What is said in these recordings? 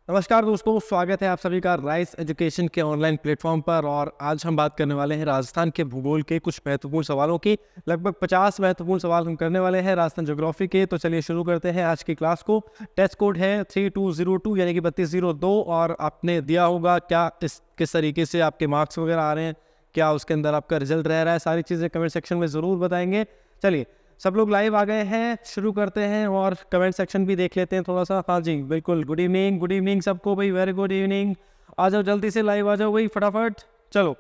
नमस्कार दोस्तों, स्वागत है आप सभी का राइस एजुकेशन के ऑनलाइन प्लेटफॉर्म पर। और आज हम बात करने वाले हैं राजस्थान के भूगोल के कुछ महत्वपूर्ण सवालों की। लगभग 50 महत्वपूर्ण सवाल हम करने वाले हैं राजस्थान ज्योग्राफी के। तो चलिए शुरू करते हैं आज की क्लास को। टेस्ट कोड है 3202 यानी कि 3202। और आपने दिया होगा क्या किस तरीके से आपके मार्क्स वगैरह आ रहे हैं, क्या उसके अंदर आपका रिजल्ट रह रहा है, सारी चीज़ें कमेंट सेक्शन में ज़रूर बताएंगे। चलिए सब लोग लाइव आ गए हैं, शुरू करते हैं और कमेंट सेक्शन भी देख लेते हैं थोड़ा सा। हाँ जी बिल्कुल, गुड इवनिंग सबको भाई, वेरी गुड इवनिंग। आ जाओ जल्दी से, लाइव आ जाओ भाई फटाफट। चलो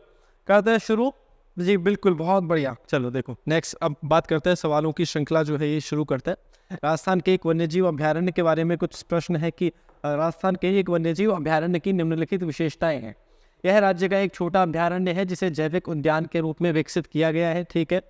करते हैं शुरू जी, बिल्कुल बहुत बढ़िया। चलो देखो नेक्स्ट, अब बात करते हैं सवालों की श्रृंखला जो है ये शुरू करते हैं। राजस्थान के एक वन्यजीव अभ्यारण्य के बारे में कुछ प्रश्न है कि राजस्थान के एक वन्यजीव अभ्यारण्य की निम्नलिखित विशेषताएं हैं। यह राज्य का एक छोटा अभ्यारण्य है जिसे जैविक उद्यान के रूप में विकसित किया गया है। ठीक है,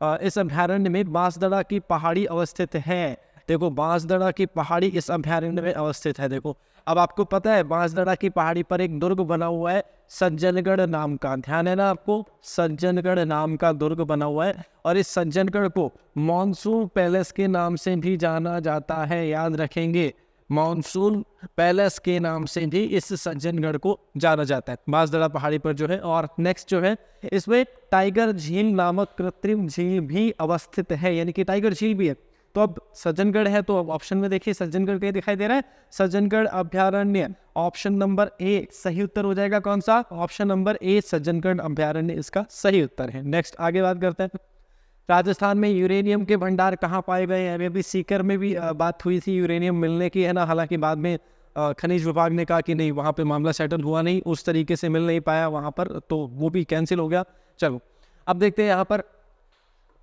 इस अभ्यारण्य में बांसदड़ा की पहाड़ी अवस्थित है। देखो बांसदड़ा की पहाड़ी इस अभ्यारण्य में अवस्थित है। देखो अब आपको पता है बांसदड़ा की पहाड़ी पर एक दुर्ग बना हुआ है सज्जनगढ़ नाम का, ध्यान है ना आपको, सज्जनगढ़ नाम का दुर्ग बना हुआ है। और इस सज्जनगढ़ को मॉनसून पैलेस के नाम से भी जाना जाता है, याद रखेंगे, मॉनसून पैलेस के नाम से भी इस सज्जनगढ़ को जाना जाता है बांसदड़ा पहाड़ी पर जो है। और नेक्स्ट जो है, इसमें टाइगर झील नामक कृत्रिम झील भी अवस्थित है, यानी कि टाइगर झील भी है। तो अब सज्जनगढ़ है तो अब ऑप्शन में देखिए सज्जनगढ़ क्या दिखाई दे रहा है, सज्जनगढ़ अभ्यारण्य। ऑप्शन नंबर ए सही उत्तर हो जाएगा। कौन सा? ऑप्शन नंबर ए सज्जनगढ़ अभ्यारण्य इसका सही उत्तर है। नेक्स्ट आगे बात करते हैं। राजस्थान में यूरेनियम के भंडार कहाँ पाए गए हैं? अभी सीकर में भी बात हुई थी यूरेनियम मिलने की, है ना। हालांकि बाद में खनिज विभाग ने कहा कि नहीं, वहाँ पे मामला सेटल हुआ नहीं, उस तरीके से मिल नहीं पाया वहाँ पर, तो वो भी कैंसिल हो गया। चलो अब देखते हैं यहाँ पर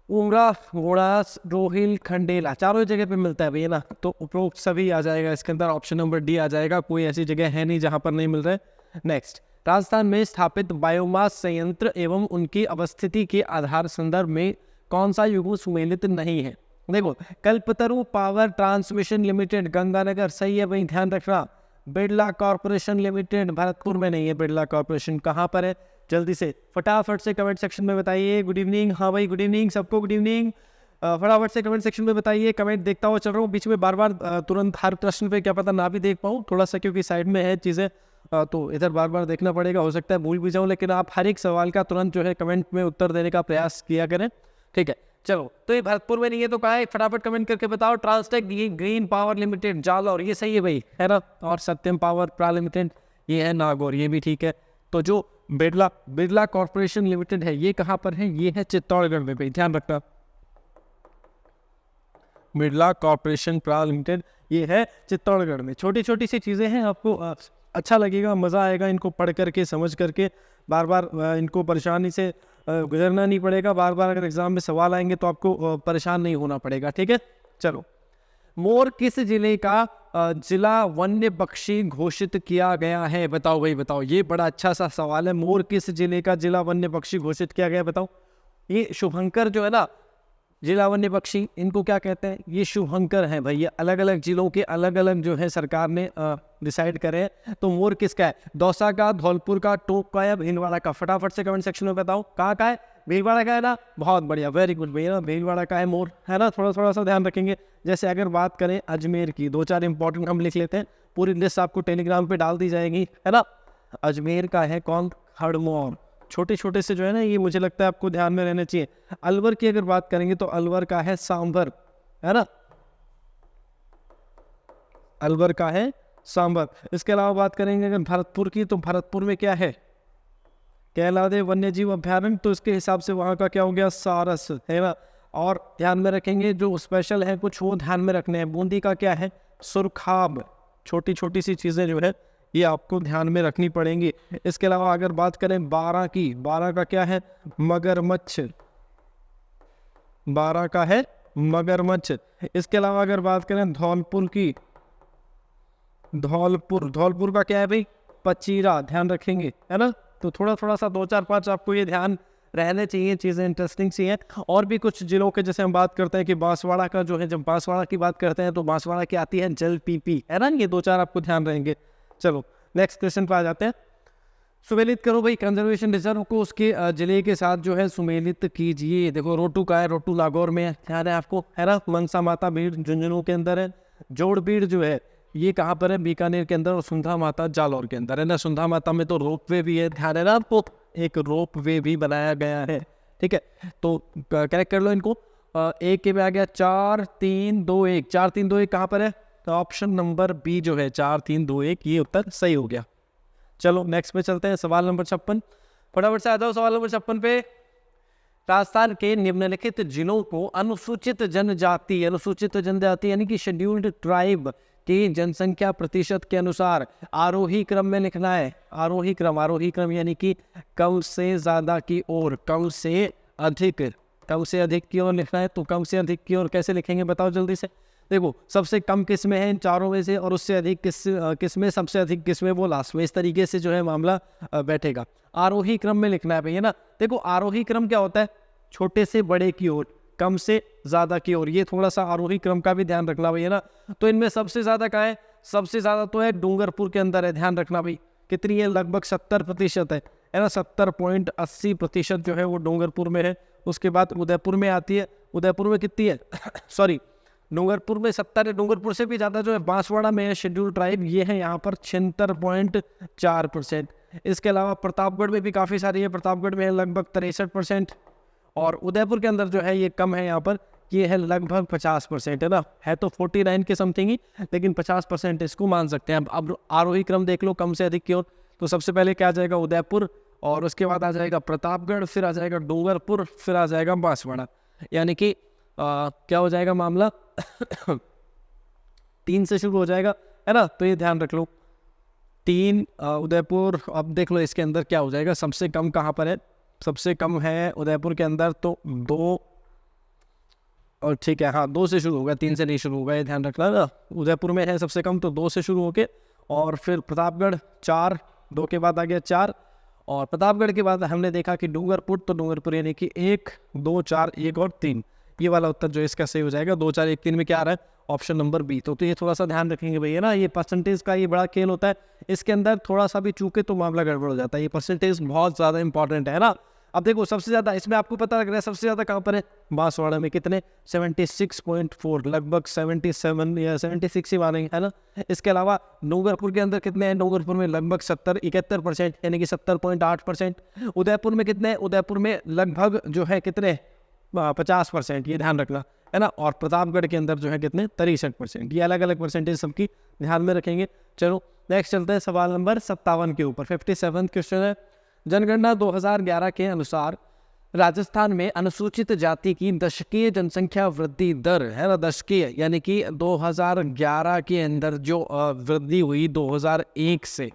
उमरा, घोड़ास, रोहिल, खंडेला चारों जगह पे मिलता है भैया ना, तो उपरोक्त सभी आ जाएगा इसके अंदर। ऑप्शन नंबर डी आ जाएगा, कोई ऐसी जगह है नहीं जहाँ पर नहीं मिल रहा है। नेक्स्ट, राजस्थान में स्थापित बायोमास संयंत्र एवं उनकी अवस्थिति के आधार संदर्भ में कौन सा युग्म सुमेलित नहीं है? देखो कल्पतरु पावर ट्रांसमिशन लिमिटेड गंगानगर सही है भाई, ध्यान रखना। बिरला कॉर्पोरेशन लिमिटेड भरतपुर में नहीं है, बिरला कॉर्पोरेशन कहाँ पर है? जल्दी से फटाफट से कमेंट सेक्शन में बताइए। गुड इवनिंग, हाँ भाई गुड इवनिंग सबको, गुड इवनिंग। फटाफट से कमेंट सेक्शन में बताइए। कमेंट देखता हुआ चल रहा हूँ, बीच में बार बार तुरंत हर प्रश्न पे क्या पता ना भी देख पाऊँ थोड़ा सा, क्योंकि साइड में है चीज़ें, तो इधर बार बार देखना पड़ेगा, हो सकता है भूल भी जाऊँ। लेकिन आप हर एक सवाल का तुरंत जो है कमेंट में उत्तर देने का प्रयास किया करें, ठीक है। चलो तो ये भरतपुर में नहीं है तो कहाँ है, फटाफट कमेंट करके बताओ। ट्रांसटेक ग्रीन पावर लिमिटेड जालौर, ये सही है भाई, है ना। और सत्यम पावर प्रा लिमिटेड ये है नागौर, ये भी ठीक है। तो जो बिरला कॉर्पोरेशन लिमिटेड है ये कहाँ पर है? ये है चित्तौड़गढ़ में भाई, ध्यान रखना। बिरला कॉर्पोरेशन प्रा लिमिटेड ये है चित्तौड़गढ़ में। छोटी छोटी सी चीज़ें हैं, आपको अच्छा लगेगा, मज़ा आएगा इनको पढ़ करके, समझ करके। बार बार इनको परेशानी से गुजरना नहीं पड़ेगा। बार बार अगर एग्जाम में सवाल आएंगे तो आपको परेशान नहीं होना पड़ेगा, ठीक है। चलो, मोर किस जिले का जिला वन्य पक्षी घोषित किया गया है? बताओ भाई बताओ, ये बड़ा अच्छा सा सवाल है। मोर किस जिले का जिला वन्य पक्षी घोषित किया गया, बताओ। ये शुभंकर जो है ना, जिला वन्य पक्षी, इनको क्या कहते हैं? ये शुभंकर हैं भाई। ये अलग अलग जिलों के अलग अलग जो है सरकार ने डिसाइड करे। तो मोर किसका है? दौसा का, धौलपुर का, टोंक का या भीलवाड़ा का? फटाफट से कमेंट सेक्शन में बताओ कहाँ का है। भीलवाड़ा का है ना, बहुत बढ़िया, वेरी गुड भैया, भीलवाड़ा का है मोर, है ना। थोड़ा सा ध्यान रखेंगे। जैसे अगर बात करें अजमेर की, दो चार इंपॉर्टेंट हम लिख लेते हैं, पूरी लिस्ट आपको टेलीग्राम पे डाल दी जाएगी, है ना। अजमेर का है कौन? हड़मौर। छोटे छोटे से जो है ना, ये मुझे लगता है आपको ध्यान में रहना चाहिए। अलवर की अगर बात करेंगे तो अलवर का है सांभर, है ना, अलवर का है सांभर। इसके अलावा बात करेंगे अगर भरतपुर की, तो भरतपुर में क्या है? कैलादे वन्यजीव अभ्यारण्य, तो इसके हिसाब से वहाँ का क्या हो गया? सारस, है ना। और ध्यान में रखेंगे जो स्पेशल है कुछ, वो ध्यान में रखने हैं। बूंदी का क्या है? सुरखाब। छोटी छोटी सी चीज़ें जो है ये आपको ध्यान में रखनी पड़ेंगी। इसके अलावा अगर बात करें बारां की, बारां का क्या है? मगरमच्छ, बारां का है मगरमच्छ। इसके अलावा अगर बात करें धौलपुर की, धौलपुर का क्या है भाई? पचीरा, ध्यान रखेंगे, है ना। तो थोड़ा सा 2 4 5 आपको ये ध्यान रहने चाहिए, चीज़ें इंटरेस्टिंग सी हैं। और भी कुछ जिलों के जैसे हम बात करते हैं कि बांसवाड़ा का जो है, जब बांसवाड़ा की बात करते हैं तो बांसवाड़ा की आती है जल पीपी, है ना। ये 2 4 आपको ध्यान रहेंगे। चलो नेक्स्ट क्वेश्चन पर आ जाते हैं। सुमेलित करो भाई कंजर्वेशन रिजर्व को उसके जिले के साथ जो है सुमेलित कीजिए। देखो रोटू का है, रोटू नागौर में है, ध्यान है आपको, है ना। मनसा माता भीड़ झुंझुनू के अंदर है। जोड़बीड़ जो है ये कहाँ पर है, बीकानेर के अंदर, और सुंधा माता जालौर के अंदर है ना। सुंधा माता में तो रोप वे भी है, ध्यान है ना आपको, एक रोप वे भी बनाया गया है, ठीक है। तो करेक्ट कर लो इनको। एक के में आ गया 4 3 2 1, 4 3 2 1 कहाँ पर है, तो ऑप्शन नंबर बी जो है 4 3 2 1, ये उत्तर सही हो गया। चलो नेक्स्ट पे चलते हैं, सवाल नंबर 56, फटाफट से आ जाओ सवाल नंबर 56 पे। राजस्थान के निम्नलिखित जिलों को अनुसूचित जनजाति यानी कि शेड्यूल्ड ट्राइब की जनसंख्या प्रतिशत के अनुसार आरोही क्रम में लिखना है। आरोही क्रम यानी कि कम से ज्यादा की ओर, कम से अधिक की ओर लिखना है। तो कम से अधिक की ओर कैसे लिखेंगे बताओ जल्दी से। देखो सबसे कम किस में है इन चारों में से, और उससे अधिक किस में, सबसे अधिक किस में, वो लास्ट में। इस तरीके से जो है मामला बैठेगा। आरोही क्रम में लिखना है भैया ना। देखो आरोही क्रम क्या होता है, छोटे से बड़े की ओर, कम से ज्यादा की ओर। ये थोड़ा सा आरोही क्रम का भी ध्यान रखना भैया ना। तो इनमें सबसे ज्यादा क्या है, सबसे ज्यादा तो है डूंगरपुर के अंदर है, ध्यान रखना भाई। कितनी है, लगभग 70% है ना। 70.80% जो है वो डूंगरपुर में है। उसके बाद उदयपुर में आती है, उदयपुर में कितनी है सॉरी, डूंगरपुर में 70 है। डूंगरपुर से भी ज़्यादा जो है बांसवाड़ा में है शेड्यूल ट्राइब, ये है यहाँ पर 76.4%। इसके अलावा प्रतापगढ़ में भी काफ़ी सारी है, प्रतापगढ़ में है लगभग 63%। और उदयपुर के अंदर जो है ये कम है, यहाँ पर ये है लगभग 50% है ना। है तो 49 के समथिंग ही, लेकिन 50% इसको मान सकते हैं। अब आरोही क्रम देख लो कम से अधिक की ओर। तो सबसे पहले क्या आ जाएगा, उदयपुर, और उसके बाद आ जाएगा प्रतापगढ़, फिर आ जाएगा डूंगरपुर, फिर आ जाएगा बांसवाड़ा। यानी कि क्या हो जाएगा मामला 3 से शुरू हो जाएगा, है ना। तो ये ध्यान रख लो, 3 उदयपुर। अब देख लो इसके अंदर क्या हो जाएगा, सबसे कम कहाँ पर है, सबसे कम है उदयपुर के अंदर तो 2, और ठीक है हाँ 2 से शुरू होगा, 3 से नहीं शुरू होगा, ये ध्यान रखना ना। उदयपुर में है सबसे कम तो 2 से शुरू होके, और फिर प्रतापगढ़ 4, 2 के बाद आ गया 4, और प्रतापगढ़ के बाद हमने देखा कि डूंगरपुर, तो डूंगरपुर यानी कि 1 2 4 1 और 3, ये वाला उत्तर जो इसका सही हो जाएगा। 2 4 1 3 में क्या आ रहा है, ऑप्शन नंबर बी। तो ये थोड़ा सा ध्यान रखेंगे भैया ना, ये परसेंटेज का ये बड़ा खेल होता है, इसके अंदर थोड़ा सा भी चूके तो मामला गड़बड़ हो जाता है। ये परसेंटेज बहुत ज़्यादा इंपॉर्टेंट है ना। अब देखो सबसे ज़्यादा इसमें आपको पता लग रहा है सबसे ज़्यादा कहाँ पर है, बांसवाड़ा में। कितने, 76.4, लगभग 77 या 76 ही मानेंगे, है ना। इसके अलावा डूंगरपुर के अंदर कितने हैं, डूंगरपुर में लगभग 71% यानी कि 70.8%। उदयपुर में कितने, उदयपुर में लगभग जो है कितने 50%, ये ध्यान रखना, है ना। और प्रतापगढ़ के अंदर जो है कितने 63%। ये अलग अलग परसेंटेज सबकी ध्यान में रखेंगे। चलो नेक्स्ट चलते हैं सवाल नंबर 57 के ऊपर। 57 क्वेश्चन है, जनगणना 2011 के अनुसार राजस्थान में अनुसूचित जाति की दशकीय जनसंख्या वृद्धि दर, है ना, दशकीय यानी कि 2011 के अंदर जो वृद्धि हुई 2001 से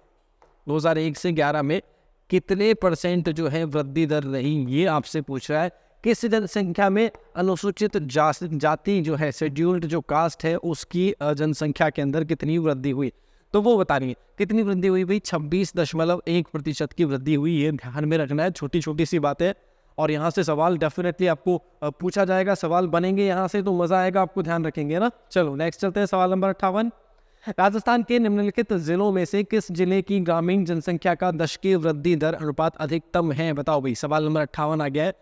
11 में कितने % जो है वृद्धि दर रही, ये आपसे पूछ रहा है। किस जनसंख्या में अनुसूचित जाति जो है, शेड्यूल्ड जो कास्ट है, उसकी जनसंख्या के अंदर कितनी वृद्धि हुई, तो वो बतानी है। कितनी वृद्धि हुई भाई, 26.1% की वृद्धि हुई। ये ध्यान में रखना है, छोटी छोटी सी बातें। और यहाँ से सवाल डेफिनेटली आपको पूछा जाएगा, सवाल बनेंगे यहाँ से, तो मजा आएगा, आपको ध्यान रखेंगे ना। चलो नेक्स्ट चलते हैं सवाल नंबर 58। राजस्थान के निम्नलिखित जिलों में से किस जिले की ग्रामीण जनसंख्या का दशकीय वृद्धि दर अनुपात अधिकतम है, बताओ भाई। सवाल नंबर 58 आ गया है,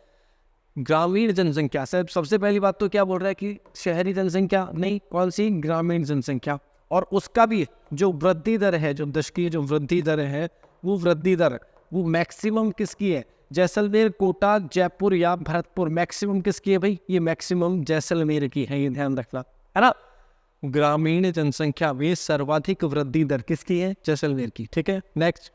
ग्रामीण जनसंख्या। सबसे पहली बात तो क्या बोल रहा है कि शहरी जनसंख्या नहीं, कौन सी, ग्रामीण जनसंख्या। और उसका भी जो वृद्धि दर है, जो दशकीय जो वृद्धि दर है, वो वृद्धि दर वो मैक्सिमम किसकी है, जैसलमेर, कोटा, जयपुर या भरतपुर। मैक्सिमम किसकी है भाई, ये मैक्सिमम जैसलमेर की है, ये ध्यान रखना, है ना। ग्रामीण जनसंख्या में सर्वाधिक वृद्धि दर किसकी है, जैसलमेर की, ठीक है। नेक्स्ट,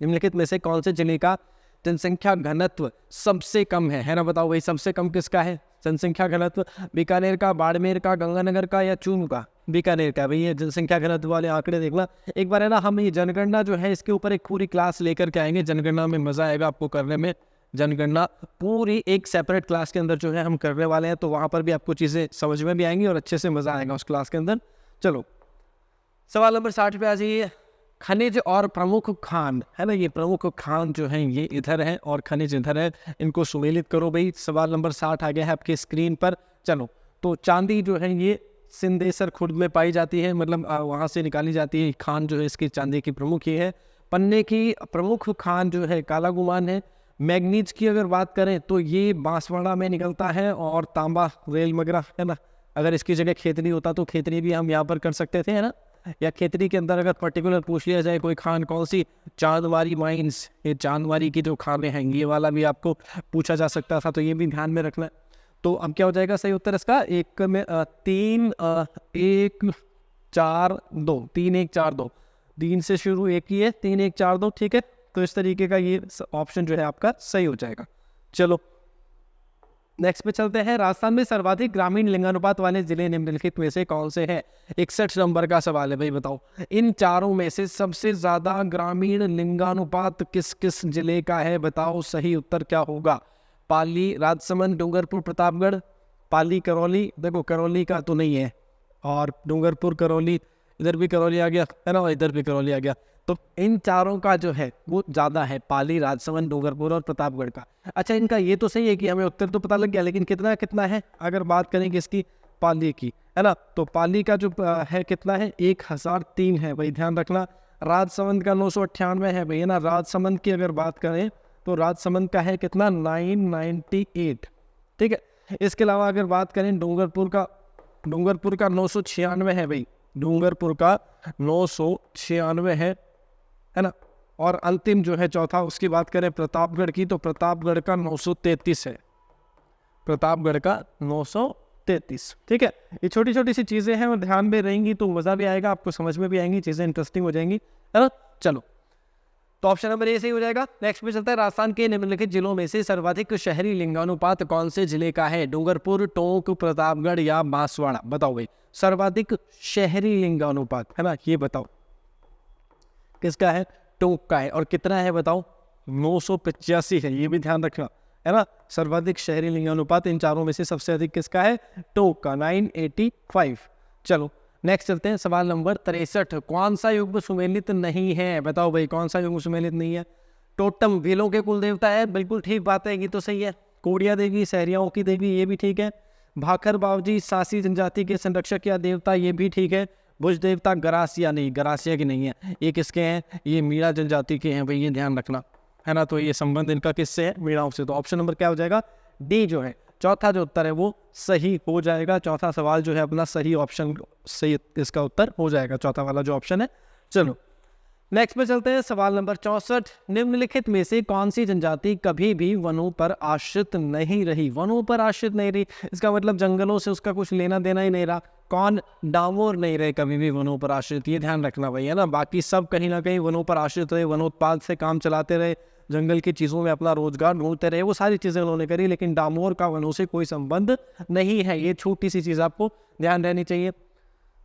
निम्नलिखित में से कौन से जिले का जनसंख्या घनत्व सबसे कम है ना, बताओ भाई सबसे कम किसका है जनसंख्या घनत्व। बीकानेर का, बाड़मेर का, गंगानगर का या चूरू का। बीकानेर का भाई, ये जनसंख्या घनत्व वाले आंकड़े देखना एक बार, है ना। हम ये जनगणना जो है इसके ऊपर एक पूरी क्लास लेकर के आएंगे, जनगणना में मजा आएगा आपको करने में। जनगणना पूरी एक सेपरेट क्लास के अंदर जो है हम करने वाले हैं, तो वहाँ पर भी आपको चीज़ें समझ में भी आएंगी और अच्छे से मजा आएगा उस क्लास के अंदर। चलो सवाल नंबर 60 पे आ जाइए। खनिज और प्रमुख खान, है ना, ये प्रमुख खान जो है ये इधर है और खनिज इधर है, इनको सुमेलित करो भाई। सवाल नंबर 60 आ गया है आपके स्क्रीन पर। चलो, तो चांदी जो है ये सिंदेसर खुर्द में पाई जाती है, मतलब वहाँ से निकाली जाती है। खान जो है इसकी चांदी की प्रमुख ये है। पन्ने की प्रमुख खान जो है काला गुमान है। मैग्नीज की अगर बात करें तो ये बांसवाड़ा में निकलता है, और तांबा रेल मगरा, है ना, अगर इसकी जगह खेतरी होता तो खेतरी भी हम यहाँ पर कर सकते थे, है ना। या खेतरी के अंदर अगर पर्टिकुलर पूछ लिया जाए कोई खान कौन सी, चांदवारी माइंस, ये चांदवारी की जो खानें हैं ये वाला भी आपको पूछा जा सकता था, तो ये भी ध्यान में रखना है। तो अब क्या हो जाएगा सही उत्तर इसका, एक में 3 1 4 2, 3 1 4 2, 3 से शुरू एक ही है, 3 1 4 2, ठीक है। तो इस तरीके का ये ऑप्शन जो है आपका सही हो जाएगा। चलो नेक्स्ट पे चलते हैं। राजस्थान में सर्वाधिक ग्रामीण लिंगानुपात वाले जिले निम्नलिखित में से कौन से हैं। 61 नंबर का सवाल है भाई, बताओ इन चारों में से सबसे ज्यादा ग्रामीण लिंगानुपात किस किस जिले का है, बताओ सही उत्तर क्या होगा। पाली, राजसमंद, डूंगरपुर, प्रतापगढ़। पाली, करौली, देखो करौली का तो नहीं है, और डूंगरपुर, करौली, इधर भी करौली आ गया है ना, इधर भी करौली आ गया। तो इन चारों का जो है वो ज़्यादा है, पाली, राजसमंद, डूंगरपुर और प्रतापगढ़ का। अच्छा इनका ये तो सही है कि हमें उत्तर तो पता लग गया, लेकिन कितना कितना है अगर बात करेंगे इसकी पाली की, है ना। तो पाली का जो है कितना है, 1003 है भाई, ध्यान रखना। राजसमंद का 998 है भाई, है ना। राजसमंद की अगर बात करें तो राजसमंद का है कितना, 998, ठीक है। इसके अलावा अगर बात करें डूंगरपुर का 996 है भाई, डूंगरपुर का 996 है ना। और अंतिम जो है चौथा उसकी बात करें प्रतापगढ़ की, तो प्रतापगढ़ का 933 है, प्रतापगढ़ का 933, ठीक है। ये छोटी छोटी सी चीज़ें हैं, और ध्यान में रहेंगी तो मज़ा भी आएगा, आपको समझ में भी आएंगी, चीज़ें इंटरेस्टिंग हो जाएंगी, है ना। चलो तो ऑप्शन नंबर ए सही हो जाएगा। नेक्स्ट पे चलता है। राजस्थान के निम्नलिखित जिलों में से सर्वाधिक शहरी लिंगानुपात कौन से जिले का है, डूंगरपुर, टोंक, प्रतापगढ़ या बांसवाड़ा। बताओ भाई सर्वाधिक शहरी लिंगानुपात, है ना, ये बताओ किसका है, टोंक का है। और कितना है बताओ, 985 है, ये भी ध्यान रखना, है ना। सर्वाधिक शहरी लिंगानुपात इन चारों में से सबसे अधिक किसका है, टोंक का, 985। चलो नेक्स्ट चलते हैं। सवाल नंबर 63। कौन सा युग्म सुमेलित नहीं है, बताओ भाई कौन सा युग्म सुमेलित नहीं है। टोटम भीलों के कुल देवता है, बिल्कुल ठीक बात है, ये तो सही है। कोड़िया देवी, सहरियाओं की देवी, ये भी ठीक है। भाखर बावजी सासी जनजाति के संरक्षक या देवता, ये भी ठीक है। भुज देवता गरासिया, नहीं गरासिया की नहीं है, ये किसके हैं, ये मीणा जनजाति के हैं भाई, ये ध्यान रखना, है ना। तो ये संबंध इनका किससे है, मीणाओं से। तो ऑप्शन नंबर क्या हो जाएगा, डी जो है, चौथा जो उत्तर है वो सही हो जाएगा। चौथा सवाल जो है अपना सही ऑप्शन, सही इसका उत्तर हो जाएगा चौथा वाला जो ऑप्शन है। चलो नेक्स्ट पे चलते हैं। सवाल नंबर 64। निम्नलिखित में से कौन सी जनजाति कभी भी वनों पर आश्रित नहीं रही, वनों पर आश्रित नहीं रही, इसका मतलब जंगलों से उसका कुछ लेना देना ही नहीं रहा। कौन, डामोर नहीं रहे कभी भी वनों पर आश्रित, ये ध्यान रखना भाई, है ना। बाकी सब कहीं ना कहीं वनों पर आश्रित रहे, वनोत्पाद से काम चलाते रहे, जंगल की चीज़ों में अपना रोजगार ढूंढते रहे, वो सारी चीज़ें उन्होंने करी, लेकिन डामोर का वनों से कोई संबंध नहीं है। ये छोटी सी चीज़ आपको ध्यान रहनी चाहिए।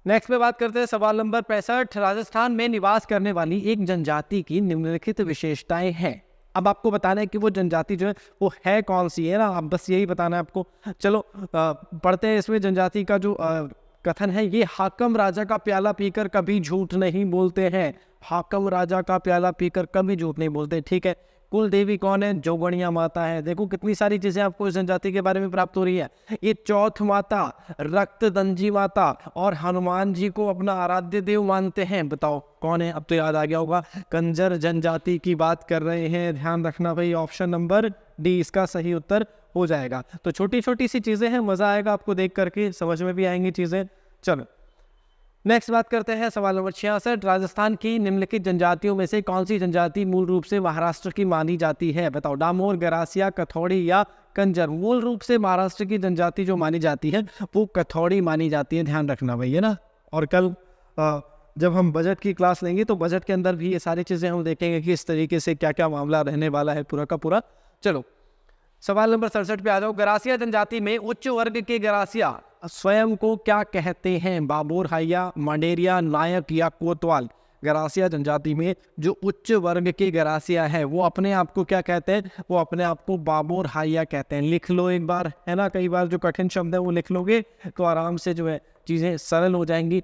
नेक्स्ट पे बात करते हैं। सवाल नंबर 65। राजस्थान में निवास करने वाली एक जनजाति की निम्नलिखित विशेषताएं हैं। अब आपको बताना है कि वो जनजाति जो है वो है कौन सी है ना, अब बस यही बताना है आपको। चलो पढ़ते हैं। इसमें जनजाति का जो कथन है, ये हाकम राजा का प्याला पीकर कभी झूठ नहीं बोलते हैं, हाकम राजा का प्याला पीकर कभी झूठ नहीं बोलते, ठीक है। कुल देवी कौन है, जोगणिया माता है। देखो कितनी सारी चीजें आपको इस जनजाति के बारे में प्राप्त हो रही है। ये चौथ माता, रक्तदंजी माता और हनुमान जी को अपना आराध्य देव मानते हैं। बताओ कौन है, अब तो याद आ गया होगा, कंजर जनजाति की बात कर रहे हैं। ध्यान रखना भाई, ऑप्शन नंबर डी इसका सही उत्तर हो जाएगा। तो छोटी छोटी सी चीजें हैं, मजा आएगा आपको देख करके, समझ में भी आएंगी चीजें। चलो नेक्स्ट बात करते हैं। सवाल नंबर 66। राजस्थान की निम्नलिखित जनजातियों में से कौन सी जनजाति मूल रूप से महाराष्ट्र की मानी जाती है। बताओ, डामोर, गरासिया, कथौड़ी या कंजर। मूल रूप से महाराष्ट्र की जनजाति जो मानी जाती है वो कथौड़ी मानी जाती है, ध्यान रखना भाई, है ना। और कल जब हम बजट की क्लास लेंगे तो बजट के अंदर भी ये सारी चीज़ें हम देखेंगे कि इस तरीके से क्या क्या मामला रहने वाला है पूरा का पूरा। चलो सवाल नंबर 67 पे आ जाओ। गरासिया जनजाति में उच्च वर्ग के गरासिया स्वयं को क्या कहते हैं, बाबोर हाइया, मंडेरिया, नायक या कोतवाल। गरासिया जनजाति में जो उच्च वर्ग के गरासिया है वो अपने आप को क्या कहते हैं, वो अपने आप को बाबोर हाइया कहते हैं। लिख लो एक बार, है ना, कई बार जो कठिन शब्द है वो लिख लोगे तो आराम से जो है चीजें सरल हो जाएंगी।